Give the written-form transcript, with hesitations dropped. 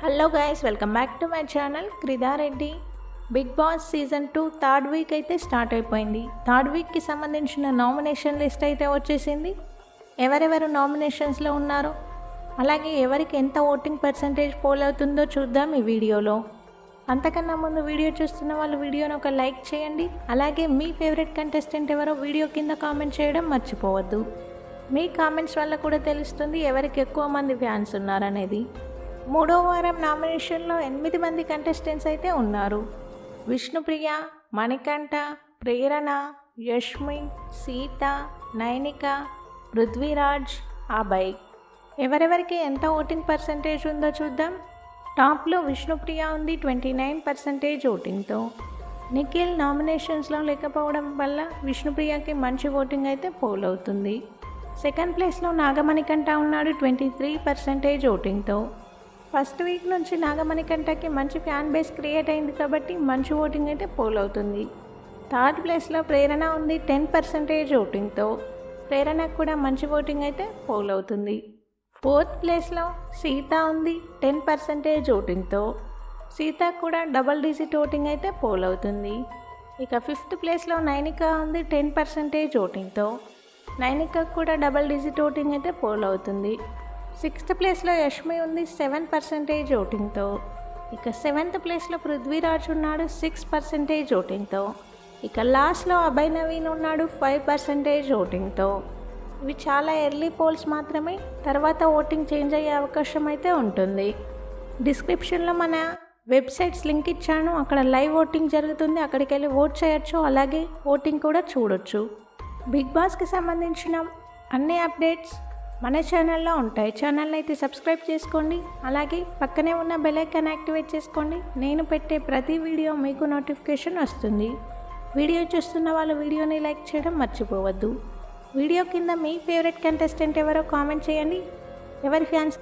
Hello guys, welcome back to my channel Kridareddy. Big Boss season 2 third week అయితే start అయిపోయింది. Third వీక్కి సంబంధించిన nomination list అయితే వచ్చేసింది. ఎవరెవరు నామినేషన్స్లో ఉన్నారో, అలాగే ఎవరికి ఎంత ఓటింగ్ పర్సంటేజ్ పోల్ అవుతుందో చూద్దాం ఈ వీడియోలో. అంతకన్నా ముందు వీడియో చూస్తున్న వాళ్ళు వీడియోని ఒక లైక్ చేయండి. అలాగే మీ ఫేవరెట్ కంటెస్టెంట్ ఎవరో వీడియో కింద కామెంట్ చేయడం మర్చిపోవద్దు. మీ కామెంట్స్ వల్ల కూడా తెలుస్తుంది ఎవరికి ఎక్కువ మంది ఫ్యాన్స్ ఉన్నారనేది. మూడో వారం నామినేషన్లో 8 మంది కంటెస్టెంట్స్ అయితే ఉన్నారు. విష్ణుప్రియ, మణికంఠ, ప్రేరణ, యష్మి, సీత, నైనిక, పృథ్వీరాజ్, అభయ్. ఎవరెవరికి ఎంత ఓటింగ్ పర్సంటేజ్ ఉందో చూద్దాం. టాప్లో విష్ణుప్రియ ఉంది 29% ఓటింగ్తో. నిఖిల్ నామినేషన్స్లో లేకపోవడం వల్ల విష్ణుప్రియకి మంచి ఓటింగ్ అయితే పోల్ అవుతుంది. సెకండ్ ప్లేస్లో నాగమణికంఠ ఉన్నాడు 23% ఓటింగ్తో. ఫస్ట్ వీక్ నుంచి నాగమణికంఠకి మంచి ఫ్యాన్ బేస్ క్రియేట్ అయింది కాబట్టి మంచి ఓటింగ్ అయితే పోల్ అవుతుంది. థర్డ్ ప్లేస్లో ప్రేరణ ఉంది 10% ఓటింగ్తో. ప్రేరణకు కూడా మంచి ఓటింగ్ అయితే పోల్ అవుతుంది. ఫోర్త్ ప్లేస్లో సీత ఉంది 10% ఓటింగ్తో. సీత కూడా డబల్ డిజిట్ ఓటింగ్ అయితే పోల్ అవుతుంది. ఇక ఫిఫ్త్ ప్లేస్లో నైనిక ఉంది 10% ఓటింగ్తో. నైనిక కూడా డబల్ డిజిట్ ఓటింగ్ అయితే పోల్ అవుతుంది. సిక్స్త్ ప్లేస్లో యష్మి ఉంది 7% ఓటింగ్తో. ఇక సెవెంత్ ప్లేస్లో పృథ్వీరాజ్ ఉన్నాడు 6% ఓటింగ్తో. ఇక లాస్ట్లో అభయ్ నవీన్ ఉన్నాడు 5% ఓటింగ్తో. ఇవి చాలా ఎర్లీ పోల్స్ మాత్రమే, తర్వాత ఓటింగ్ చేంజ్ అయ్యే అవకాశం అయితే ఉంటుంది. డిస్క్రిప్షన్లో మన వెబ్సైట్స్ లింక్ ఇచ్చాను, అక్కడ లైవ్ ఓటింగ్ జరుగుతుంది, అక్కడికి వెళ్ళి ఓట్ చేయొచ్చు, అలాగే ఓటింగ్ కూడా చూడొచ్చు. బిగ్ బాస్కి సంబంధించిన అన్ని అప్డేట్స్ మన ఛానల్లో ఉంటాయి. ఛానల్ని అయితే సబ్స్క్రైబ్ చేసుకోండి, అలాగే పక్కనే ఉన్న బెల్ ఐకాన్ యాక్టివేట్ చేసుకోండి. నేను పెట్టే ప్రతి వీడియో మీకు నోటిఫికేషన్ వస్తుంది. వీడియో చూస్తున్న వాళ్ళు వీడియోని లైక్ చేయడం మర్చిపోవద్దు. వీడియో కింద మీ ఫేవరెట్ కంటెస్టెంట్ ఎవరో కామెంట్ చేయండి. ఎవరి ఫ్యాన్స్